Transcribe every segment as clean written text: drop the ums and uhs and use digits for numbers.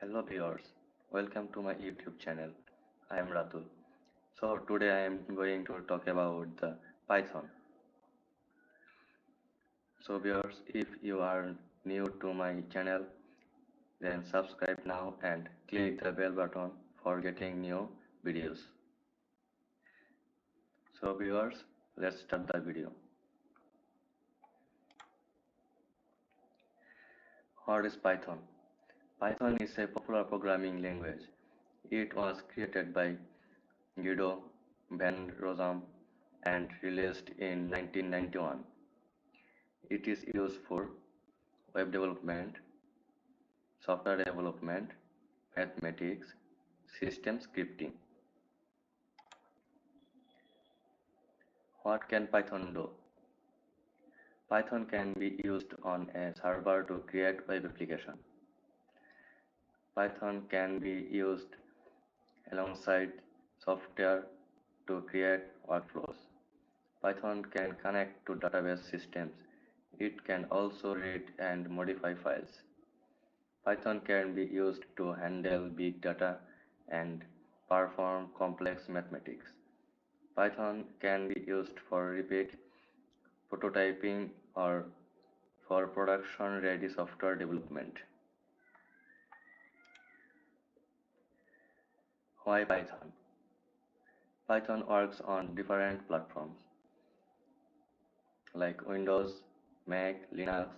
Hello viewers, welcome to my YouTube channel. I am Ratul. So today I am going to talk about the Python. So viewers, if you are new to my channel, then subscribe now and click the bell button for getting new videos. So viewers, let's start the video. What is Python? Python is a popular programming language. It was created by Guido van Rossum and released in 1991. It is used for web development, software development, mathematics, system scripting. What can Python do? Python can be used on a server to create web application. Python can be used alongside software to create workflows. Python can connect to database systems. It can also read and modify files. Python can be used to handle big data and perform complex mathematics. Python can be used for repeat prototyping or for production-ready software development. Why Python? Python works on different platforms like Windows, Mac, Linux,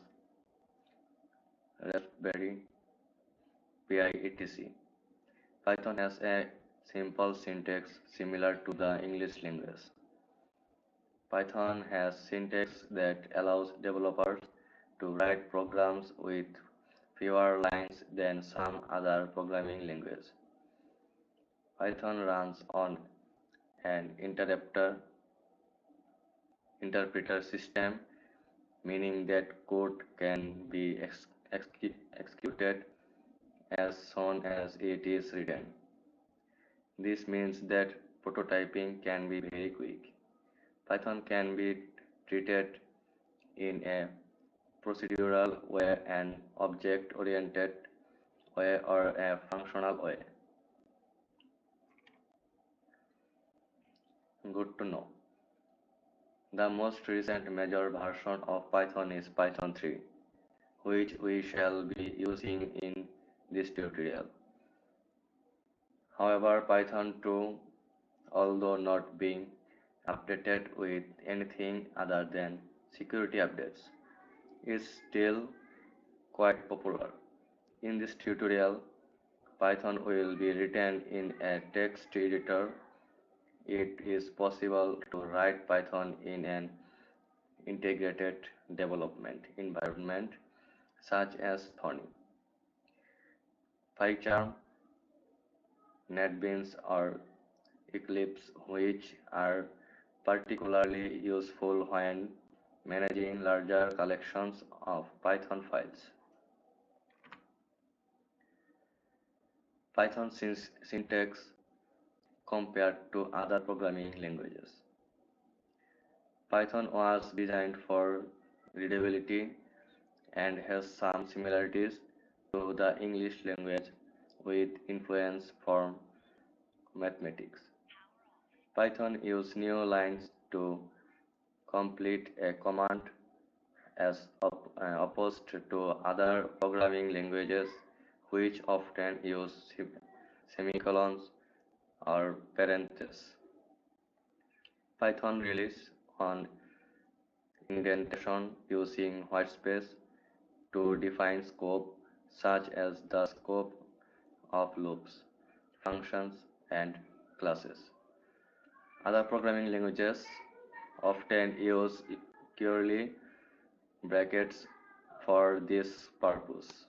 Raspberry Pi, etc. Python has a simple syntax similar to the English language. Python has syntax that allows developers to write programs with fewer lines than some other programming languages. Python runs on an interpreter system, meaning that code can be executed as soon as it is written. This means that prototyping can be very quick. Python can be treated in a procedural way, an object-oriented way, or a functional way. Good to know. The most recent major version of Python is Python 3, which we shall be using in this tutorial. However, Python 2, although not being updated with anything other than security updates, is still quite popular. In this tutorial, Python will be written in a text editor. It is possible to write Python in an integrated development environment such as Thorny, PyCharm, NetBeans, or Eclipse, which are particularly useful when managing larger collections of Python files. Python syntax compared to other programming languages. Python was designed for readability and has some similarities to the English language with influence from mathematics. Python uses new lines to complete a command as opposed to other programming languages which often use semicolons or parentheses. Python relies on indentation using whitespace to define scope such as the scope of loops, functions, and classes. Other programming languages often use curly brackets for this purpose.